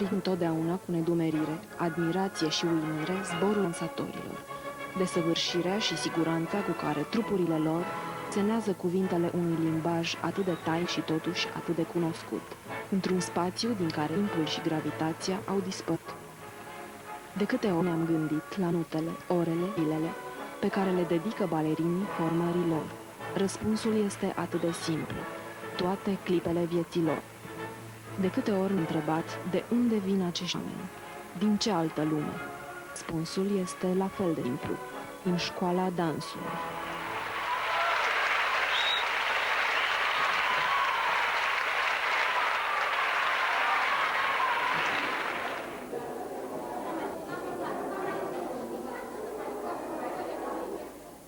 urmărit întotdeauna cu nedumerire, admirație și uimire zborul lansatorilor. Desăvârșirea și siguranța cu care trupurile lor țenează cuvintele unui limbaj atât de tai și totuși atât de cunoscut, într-un spațiu din care timpul și gravitația au dispărut. De câte ori ne-am gândit la minutele, orele, zilele pe care le dedică balerinii formării lor. Răspunsul este atât de simplu. Toate clipele vieții lor. De câte ori ne-am întrebat de unde vin acești oameni? Din ce altă lume? Răspunsul este la fel de simplu. În școala dansului.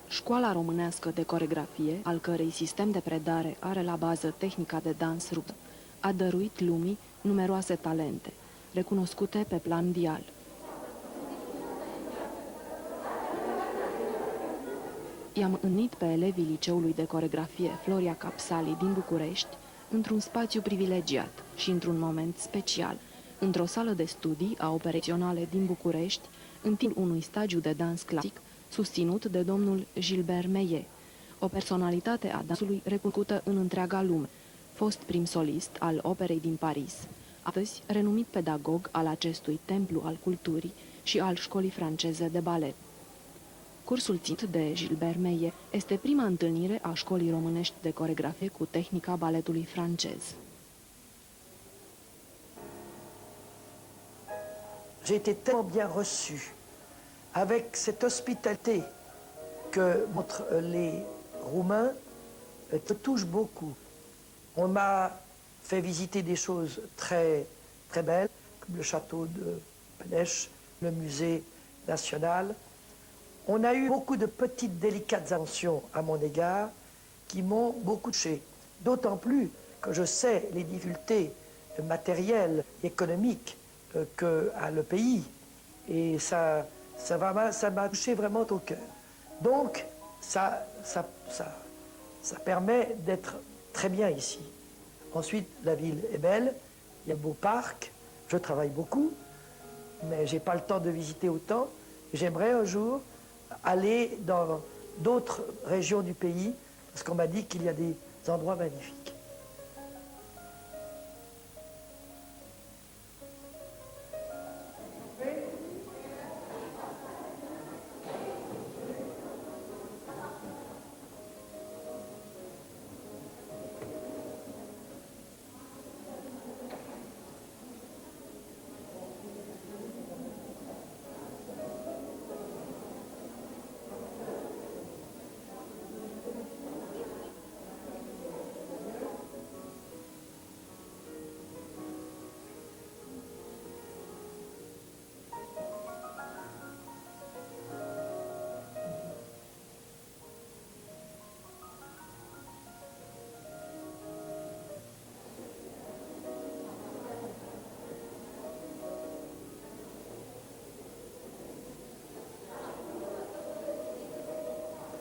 Școala românească de coreografie, al cărei sistem de predare are la bază tehnica de dans ruptă, a dăruit lumii numeroase talente, recunoscute pe plan mondial. I-am întâlnit pe elevii Liceului de Coreografie Floria Capsali din București într-un spațiu privilegiat și într-un moment special, într-o sală de studii a operaționale din București, în timpul unui stagiu de dans clasic susținut de domnul Gilbert Meillet, o personalitate a dansului recunoscută în întreaga lume, fost prim solist al Operei din Paris, astăzi renumit pedagog al acestui templu al culturii și al școlii franceze de balet. Cursul ținut de Gilbert Meillet este prima întâlnire a școlii românești de coreografie cu tehnica baletului francez. J'ai été tellement bien reçu, avec cette hospitalité que montrent les Roumains, te touche beaucoup. On m'a fait visiter des choses très, très belles, comme le château de Pélèche, le musée national. On a eu beaucoup de petites délicates attentions à mon égard qui m'ont beaucoup touché. D'autant plus que je sais les difficultés matérielles, économiques qu'a le pays. Et ça m'a touché vraiment au cœur. Donc, ça permet d'être très bien ici. Ensuite, la ville est belle, il y a de beaux parcs, je travaille beaucoup, mais je n'ai pas le temps de visiter autant. J'aimerais un jour aller dans d'autres régions du pays, parce qu'on m'a dit qu'il y a des endroits magnifiques.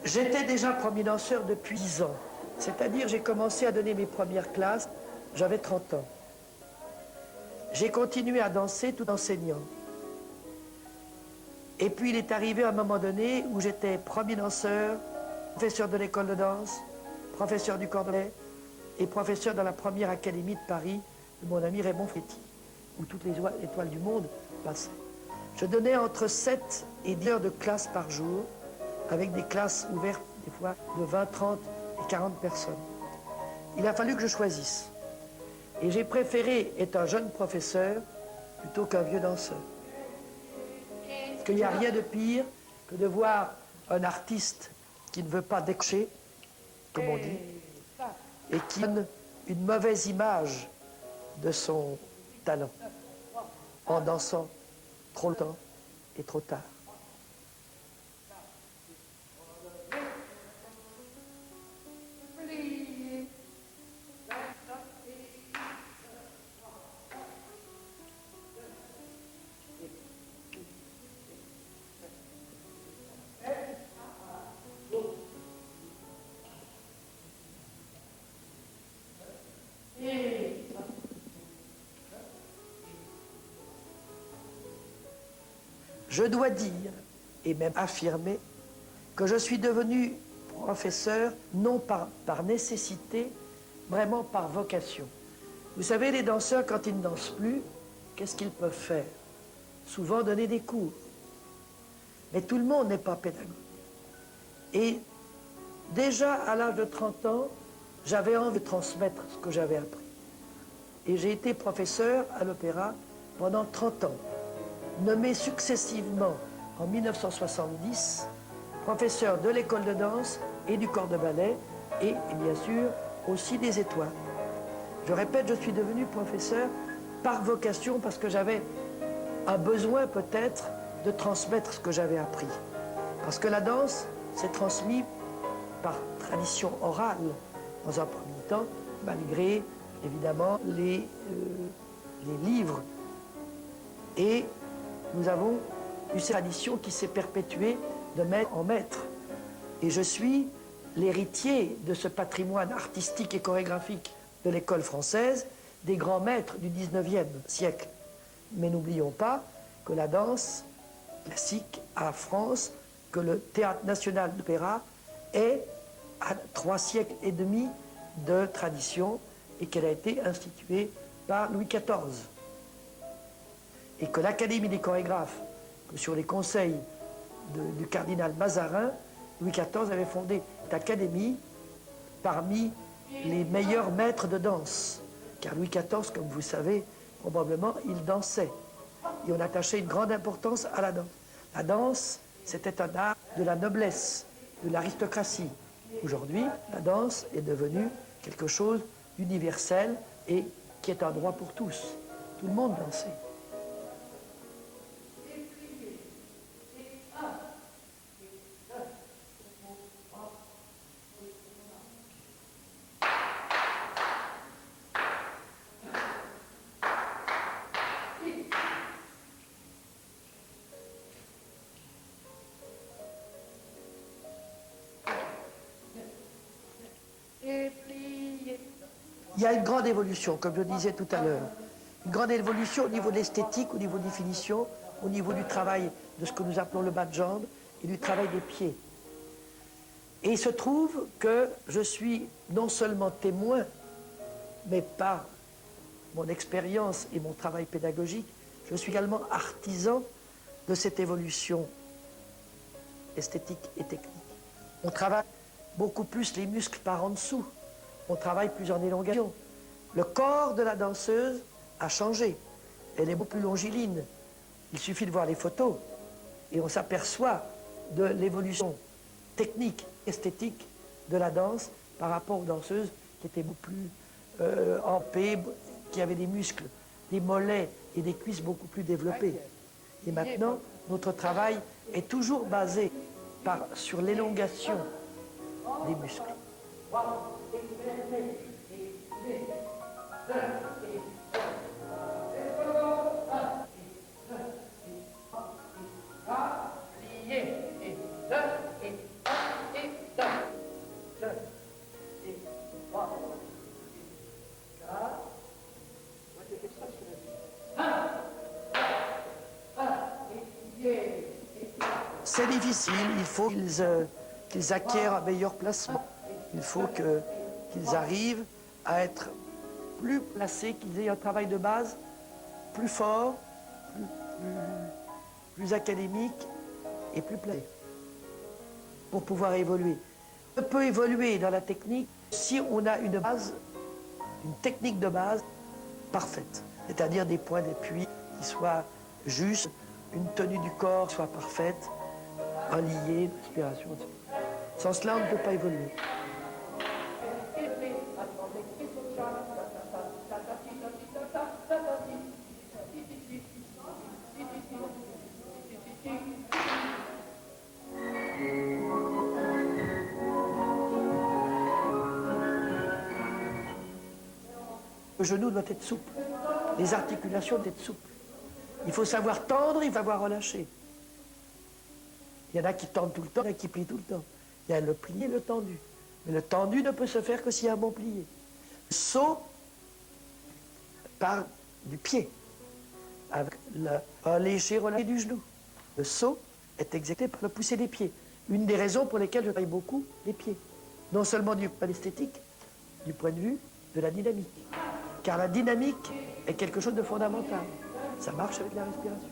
J'étais déjà premier danseur depuis 10 ans. C'est-à-dire j'ai commencé à donner mes premières classes, j'avais 30 ans. J'ai continué à danser tout en enseignant. Et puis il est arrivé un moment donné où j'étais premier danseur, professeur de l'école de danse, professeur du corps de ballet et professeur dans la première académie de Paris de mon ami Raymond Fréty, où toutes les étoiles du monde passaient. Je donnais entre 7 et 10 heures de classe par jour, avec des classes ouvertes des fois de 20, 30 et 40 personnes. Il a fallu que je choisisse. Et j'ai préféré être un jeune professeur plutôt qu'un vieux danseur. Parce qu'il n'y a rien de pire que de voir un artiste qui ne veut pas décocher, comme on dit, et qui donne une mauvaise image de son talent en dansant trop longtemps et trop tard. Je dois dire, et même affirmer, que je suis devenu professeur non par nécessité, vraiment par vocation. Vous savez, les danseurs, quand ils ne dansent plus, qu'est-ce qu'ils peuvent faire? Souvent donner des cours. Mais tout le monde n'est pas pédagogue. Et déjà à l'âge de 30 ans, j'avais envie de transmettre ce que j'avais appris. Et j'ai été professeur à l'opéra pendant 30 ans, nommé successivement en 1970 professeur de l'école de danse et du corps de ballet et bien sûr aussi des étoiles. Je répète, je suis devenu professeur par vocation parce que j'avais un besoin peut-être de transmettre ce que j'avais appris. Parce que la danse s'est transmise par tradition orale dans un premier temps, malgré évidemment les livres. Et nous avons eu cette tradition qui s'est perpétuée de maître en maître. Et je suis l'héritier de ce patrimoine artistique et chorégraphique de l'école française, des grands maîtres du 19e siècle. Mais n'oublions pas que la danse classique à France, que le Théâtre national d'opéra est à 3 siècles et demi de tradition et qu'elle a été instituée par Louis XIV. Et que l'Académie des chorégraphes, que sur les conseils du cardinal Mazarin, Louis XIV avait fondé cette académie parmi les meilleurs maîtres de danse. Car Louis XIV, comme vous savez, probablement, il dansait. Et on attachait une grande importance à la danse. La danse, c'était un art de la noblesse, de l'aristocratie. Aujourd'hui, la danse est devenue quelque chose d'universel et qui est un droit pour tous. Tout le monde dansait. Il y a une grande évolution, comme je disais tout à l'heure. Une grande évolution au niveau de l'esthétique, au niveau de définition, au niveau du travail de ce que nous appelons le bas de jambe et du travail des pieds. Et il se trouve que je suis non seulement témoin, mais par mon expérience et mon travail pédagogique, je suis également artisan de cette évolution esthétique et technique. On travaille beaucoup plus les muscles par en dessous. On travaille plus en élongation. Le corps de la danseuse a changé. Elle est beaucoup plus longiligne. Il suffit de voir les photos et on s'aperçoit de l'évolution technique, esthétique de la danse par rapport aux danseuses qui étaient beaucoup plus ampées, qui avaient des muscles, des mollets et des cuisses beaucoup plus développés. Et maintenant, notre travail est toujours basé sur l'élongation des muscles. C'est difficile, il faut qu'ils acquièrent un meilleur placement. Il faut qu'ils arrivent à être plus placés, qu'ils aient un travail de base plus fort, plus académique et plus placé pour pouvoir évoluer. On peut évoluer dans la technique si on a une base, une technique de base parfaite, c'est-à-dire des points d'appui qui soient justes, une tenue du corps soit parfaite, un lié, une respiration, etc. Sans cela, on ne peut pas évoluer. Le genou doit être souple, les articulations doivent être souples. Il faut savoir tendre, il faut savoir relâcher. Il y en a qui tendent tout le temps, il y en a qui plient tout le temps. Il y a le plié et le tendu. Mais le tendu ne peut se faire que s'il y a un bon plié. Le saut part du pied, avec un léger relâché du genou. Le saut est exécuté par le pousser des pieds. Une des raisons pour lesquelles je travaille beaucoup les pieds. Non seulement du point esthétique, du point de vue de la dynamique. Car la dynamique est quelque chose de fondamental. Ça marche avec la respiration.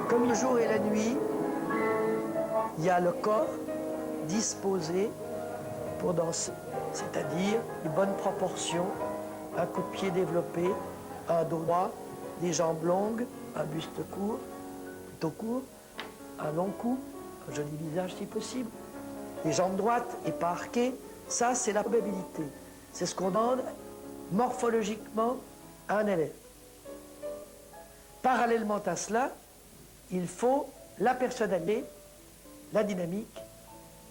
Comme le jour et la nuit, il y a le corps disposé pour danser, c'est-à-dire une bonne proportion, un coup de pied développé, un dos droit, des jambes longues, un buste court, plutôt court, un long cou, un joli visage si possible, les jambes droites et pas arquées, ça c'est la probabilité. C'est ce qu'on demande morphologiquement à un élève. Parallèlement à cela, il faut la personnalité, la dynamique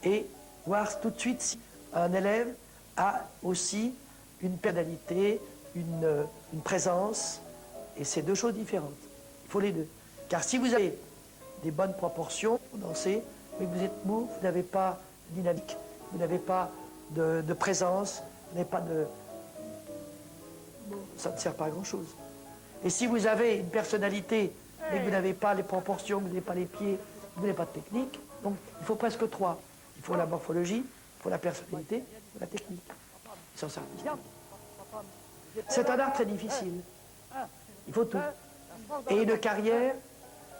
et voir tout de suite si un élève a aussi une personnalité, une présence, et c'est deux choses différentes. Il faut les deux. Car si vous avez des bonnes proportions, vous dansez, mais que vous êtes mou, vous n'avez pas de dynamique, vous n'avez pas de présence, vous n'avez pas de... ça ne sert pas à grand-chose. Et si vous avez une personnalité, mais que vous n'avez pas les proportions, vous n'avez pas les pieds, vous n'avez pas de technique, donc il faut presque trois. Il faut la morphologie, il faut la personnalité, il faut la technique. Ils s'en servent. C'est un art très difficile. Il faut tout. Et une carrière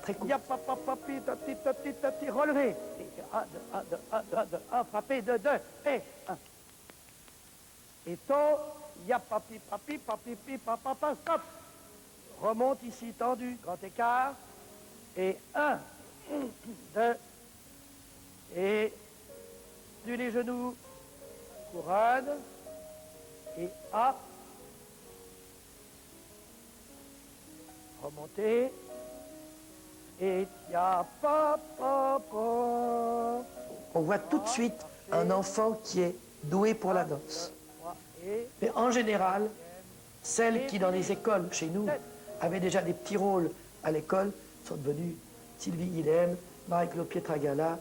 très courte. Relevé. Un, frappé, deux, et un. Et to, ya papi, papi, papi, papa, stop. Remonte ici, tendu, grand écart. Et un, deux, et plus les genoux, couronne, et hop. Remontez, et tia, pa, pa, pa. On voit tout de suite un enfant qui est doué pour la danse. Mais en général, celles qui dans les écoles chez nous avaient déjà des petits rôles à l'école sont devenues Sylvie Guilhem, Marie-Claude Pietragala,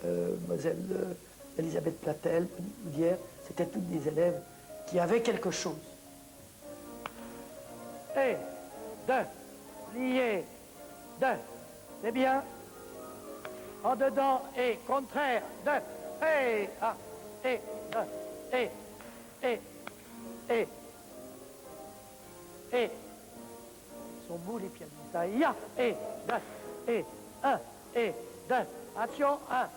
Mlle Elisabeth Platel, Monique. C'était toutes des élèves qui avaient quelque chose. Et deux, plié, deux, c'est bien. En dedans et contraire, deux, et un, et deux, et, et. Ils sont beaux les pianistes. Ya, et deux, et un, et deux. Action, un.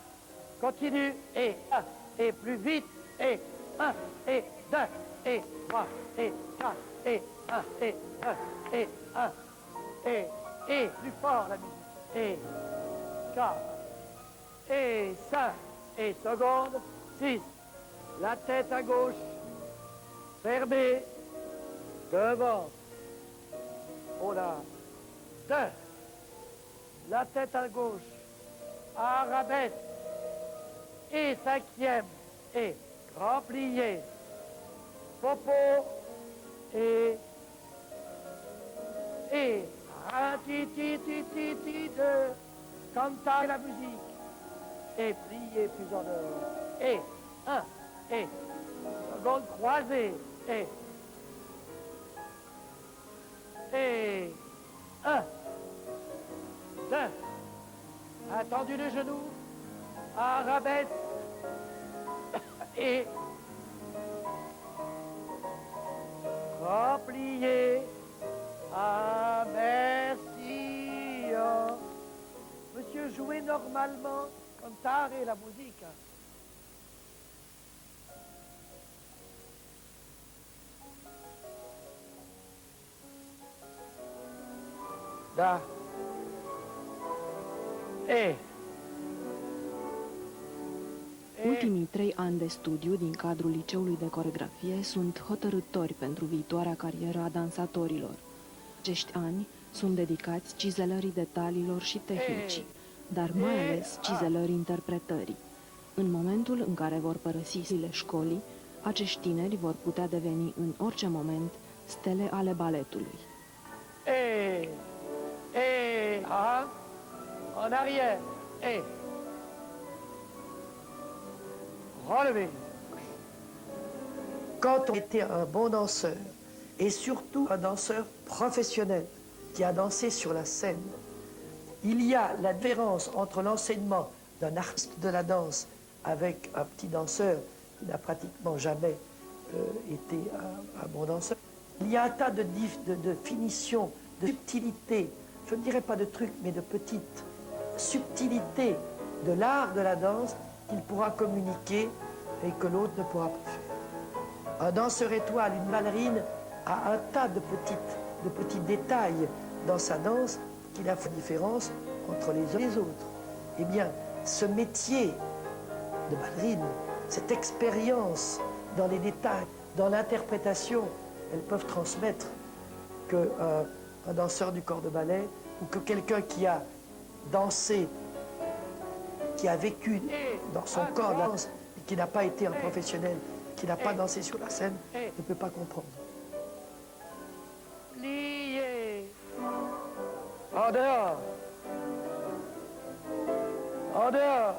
Continue, et un, et plus vite, et un, et deux, et trois, et quatre, et un, et deux, et un, et plus fort la musique, et quatre, et cinq, et seconde, six. La tête à gauche, fermée, devant. Oh là, deux. La tête à gauche, arabesque. Et cinquième, et grand plié. Popo, et un ti, de canter la musique. Et plié plus en dehors. Et un, et seconde croisée, et un, deux, attendu le genou, arabesque, et replié, ah merci. Monsieur, jouez normalement, cantare la musique. Da. Ultimii 3 ani de studiu din cadrul Liceului de Coreografie sunt hotărâtori pentru viitoarea carieră a dansatorilor. Acești ani sunt dedicați cizelării detaliilor și tehnicii, dar mai ales cizelării interpretării. În momentul în care vor părăsi sile școlii, acești tineri vor putea deveni în orice moment stele ale baletului. En arrière, relevez. Quand on était un bon danseur, et surtout un danseur professionnel, qui a dansé sur la scène, il y a la différence entre l'enseignement d'un artiste de la danse avec un petit danseur qui n'a pratiquement jamais été un bon danseur. Il y a un tas de finitions, de subtilités, je ne dirais pas de trucs, mais de petites subtilités de l'art de la danse qu'il pourra communiquer et que l'autre ne pourra pas faire. Un danseur étoile, une ballerine, a un tas de petits détails dans sa danse qu'il a fait différence entre les uns et les autres. Eh bien, ce métier de ballerine, cette expérience dans les détails, dans l'interprétation, elles peuvent transmettre qu'un danseur du corps de ballet ou que quelqu'un qui a dansé, qui a vécu dans son corps de danse et qui n'a pas été un professionnel, qui n'a pas dansé sur la scène, ne peut pas comprendre. Plié. En dehors. En dehors.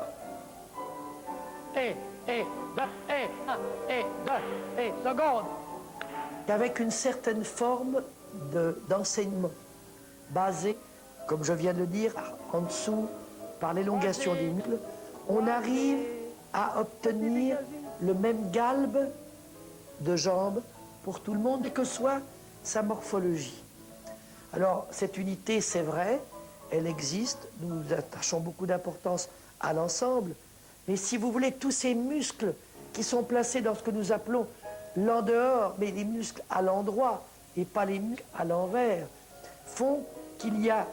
Seconde. Avec une certaine forme d'enseignement, basée, comme je viens de le dire, en dessous, par l'élongation des muscles, on arrive à obtenir le même galbe de jambes pour tout le monde, quelle que soit sa morphologie. Alors, cette unité, c'est vrai, elle existe, nous attachons beaucoup d'importance à l'ensemble, mais si vous voulez, tous ces muscles qui sont placés dans ce que nous appelons l'en-dehors, mais les muscles à l'endroit et pas les muscles à l'envers, font qu'il y a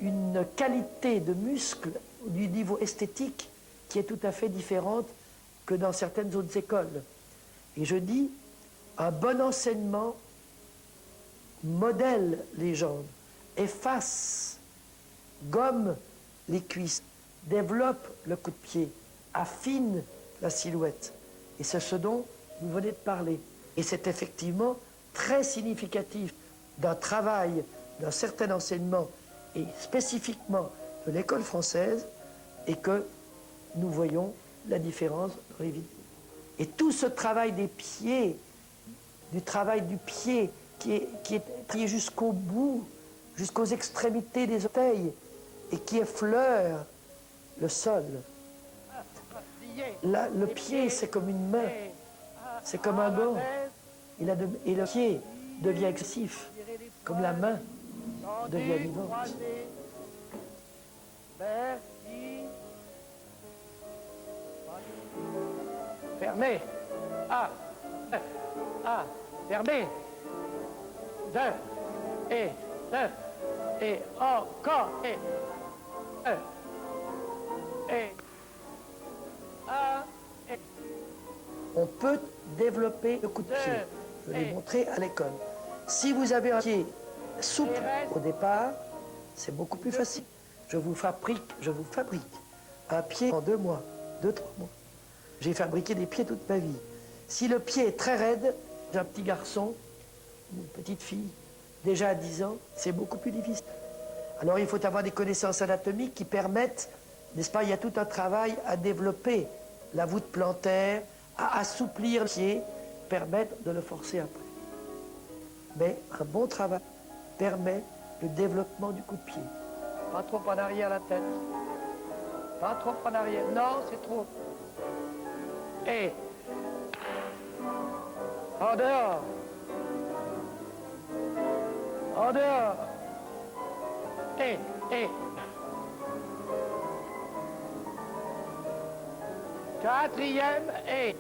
une qualité de muscles du niveau esthétique qui est tout à fait différente que dans certaines autres écoles. Et je dis, un bon enseignement modèle les jambes, efface, gomme les cuisses, développe le coup de pied, affine la silhouette. Et c'est ce dont vous venez de parler. Et c'est effectivement très significatif d'un travail, d'un certain enseignement, et spécifiquement de l'école française, et que nous voyons la différence dans les vidéos. Et tout ce travail des pieds, du travail du pied, qui est plié jusqu'au bout, jusqu'aux extrémités des orteils, et qui effleure le sol. Là, le pied, c'est comme une main, c'est comme un gant. Et le pied devient excessif, comme la main devient vivante. Fermez. Fermez. Deux. Et encore. Et on peut développer le coup de pied. Je l'ai montré à l'école. Si vous avez un pied souple au départ, c'est beaucoup plus facile. Je vous fabrique un pied en 2 mois, 2-3 mois. J'ai fabriqué des pieds toute ma vie. Si le pied est très raide, j'ai un petit garçon, une petite fille, déjà à 10 ans, c'est beaucoup plus difficile. Alors il faut avoir des connaissances anatomiques qui permettent, n'est-ce pas, il y a tout un travail à développer la voûte plantaire, à assouplir le pied, permettre de le forcer après. Mais un bon travail permet le développement du coup de pied. pas trop en arrière la tête. Pas trop en arrière. Non, c'est trop. Et en dehors. En dehors. Et. Quatrième, et.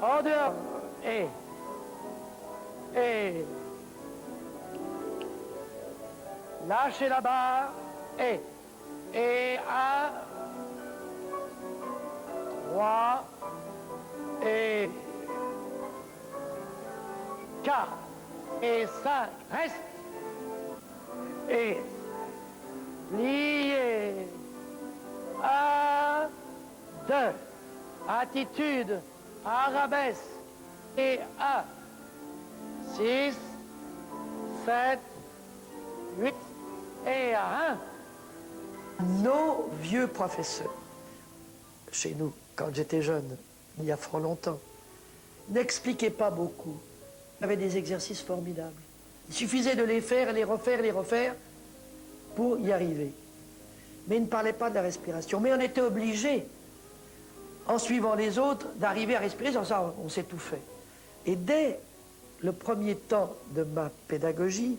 En dehors, et. Lâchez la barre, et. 1, 3, et 4, et 5, reste. et plié. 1, 2, attitude, arabesque, et 1, 6, 7, 8, et 1. Nos vieux professeurs, chez nous, quand j'étais jeune, il y a fort longtemps, n'expliquaient pas beaucoup. Ils avaient des exercices formidables. Il suffisait de les faire, les refaire pour y arriver. Mais ils ne parlaient pas de la respiration. Mais on était obligé, en suivant les autres, d'arriver à respirer. Sans ça, on s'étouffait. Et dès le premier temps de ma pédagogie,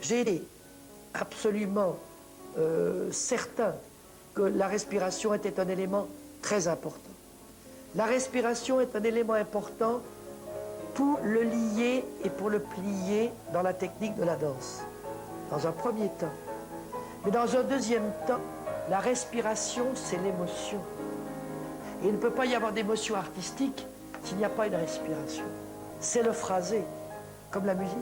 j'ai été absolument certain que la respiration était un élément très important. La respiration est un élément important pour le lier et pour le plier dans la technique de la danse, dans un premier temps. Mais dans un deuxième temps, la respiration, c'est l'émotion. Et il ne peut pas y avoir d'émotion artistique s'il n'y a pas une respiration. C'est le phrasé, comme la musique.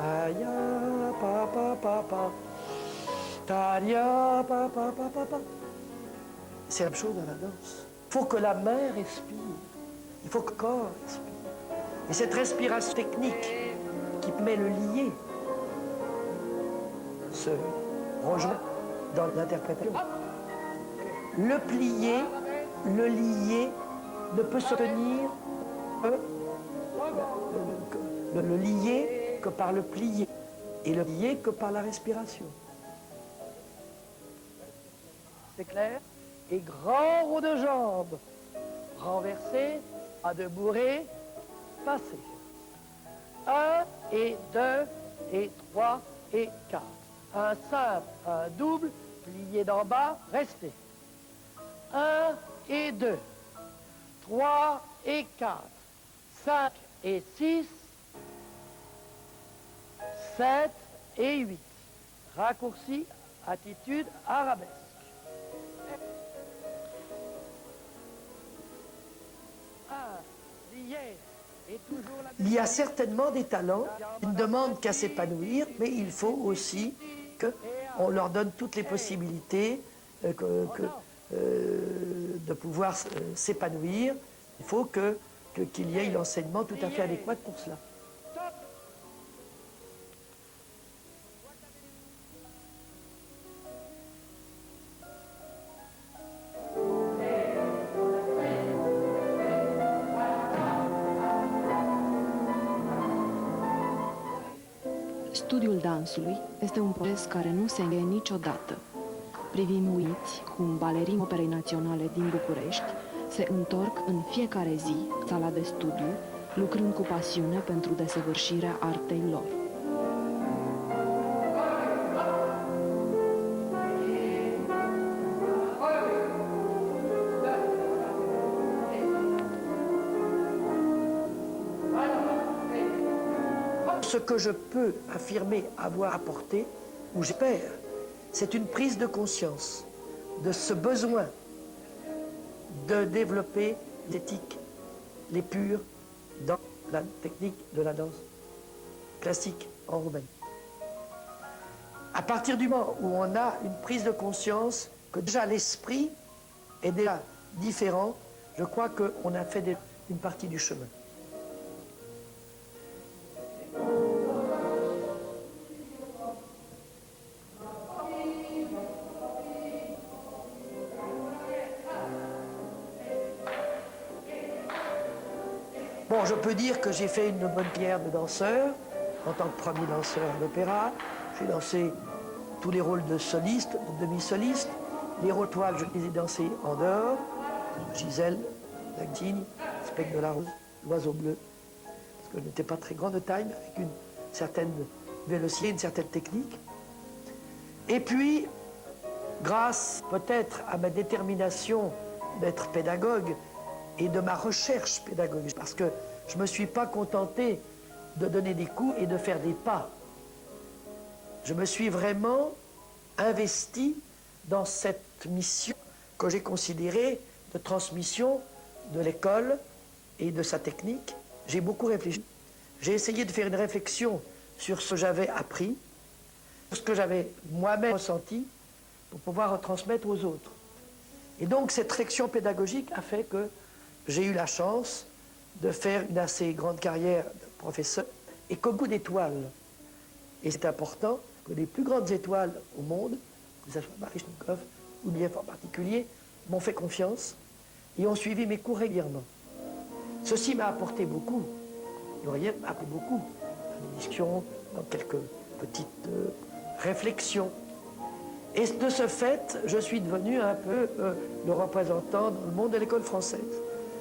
Ta-ya, pa, pa, pa, pa. Ta-ya, pa, pa, pa, pa, pa. C'est la même chose dans la danse. Il faut que la main respire. Il faut que le corps respire. Et cette respiration technique qui permet le lier se rejoint dans l'interprétation. Le plier, le lier ne peut se tenir le lier que par le plier et le plier que par la respiration. C'est clair? Et grand rond de jambes, renversé, à deux bourrés, passé. 1 et 2 et 3 et 4. Un simple, un double, plié d'en bas, resté. 1 et 2, 3 et 4, 5 et 6, 7 et 8. Raccourci, attitude, arabesque. Il y a certainement des talents qui ne demandent qu'à s'épanouir, mais il faut aussi qu'on leur donne toutes les possibilités de pouvoir s'épanouir. Il faut qu'il y ait l'enseignement tout à fait adéquat pour cela. Studiul dansului este un proces care nu se încheie niciodată. Privim uimiți cum balerinii Operei Naționale din București se întorc în fiecare zi în sala de studiu, lucrând cu pasiune pentru desăvârșirea artei lor. Ce que je peux affirmer avoir apporté, ou j'espère, c'est une prise de conscience de ce besoin de développer l'éthique, les purs, dans la technique de la danse classique en Roumanie. À partir du moment où on a une prise de conscience que déjà l'esprit est déjà différent, je crois qu'on a fait une partie du chemin. Bon, je peux dire que j'ai fait une bonne carrière de danseur, en tant que premier danseur à l'opéra. J'ai dansé tous les rôles de soliste, de demi-soliste. Les rôles toiles, je les ai dansés en dehors. Gisèle, Lagine, Spectre de la Rose, l'Oiseau Bleu. Parce que je n'étais pas très grand de taille, mais avec une certaine vélocité, une certaine technique. Et puis, grâce peut-être à ma détermination d'être pédagogue, et de ma recherche pédagogique, parce que je ne me suis pas contenté de donner des coups et de faire des pas. Je me suis vraiment investi dans cette mission que j'ai considérée de transmission de l'école et de sa technique. J'ai beaucoup réfléchi. J'ai essayé de faire une réflexion sur ce que j'avais appris. ce que j'avais moi-même ressenti pour pouvoir retransmettre aux autres. Et donc cette réflexion pédagogique a fait que j'ai eu la chance de faire une assez grande carrière de professeur et qu'au goût d'étoiles. Et c'est important que les plus grandes étoiles au monde, que ce soit Baryshnikov ou Liev en particulier, m'ont fait confiance et ont suivi mes cours régulièrement. Ceci m'a apporté beaucoup. Nuriel m'a appris beaucoup dans des discussions, dans quelques petites réflexions. Et de ce fait, je suis devenu un peu le représentant dans le monde de l'école française.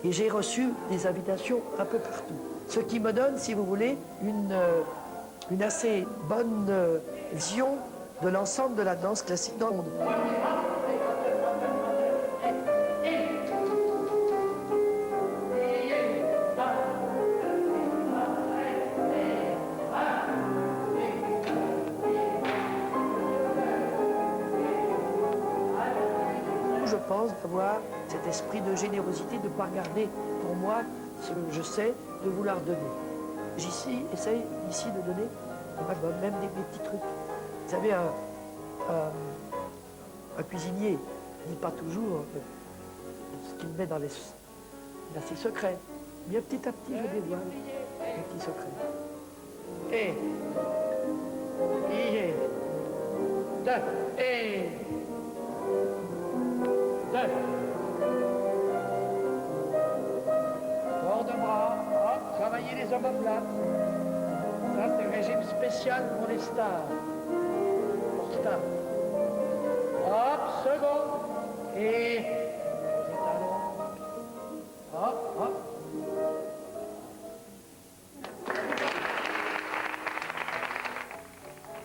Et j'ai reçu des invitations un peu partout. Ce qui me donne, si vous voulez, une assez bonne vision de l'ensemble de la danse classique dans le monde. Je pense d'avoir cet esprit de générosité, de ne pas regarder pour moi ce que je sais, de vouloir donner. J'essaye ici de donner, moi je donne même des petits trucs. Vous savez, un cuisinier ne dit pas toujours ce qu'il met dans ses secrets. Mais petit à petit, je dévoile les petits secrets. Et, Port de bras, hop, travailler les omoplates. Ça, c'est le régime spécial pour les stars. Pour stars. Hop, second. Et les talons. Hop, hop.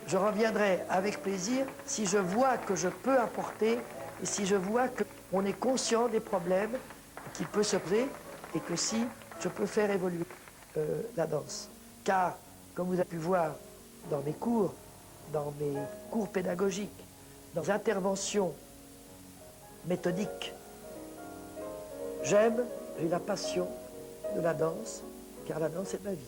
Je reviendrai avec plaisir si je vois que je peux apporter et si je vois qu'on est conscient des problèmes qui peuvent se poser et que si je peux faire évoluer la danse. Car, comme vous avez pu voir dans mes cours pédagogiques, dans les interventions méthodiques, j'ai la passion de la danse, car la danse est ma vie.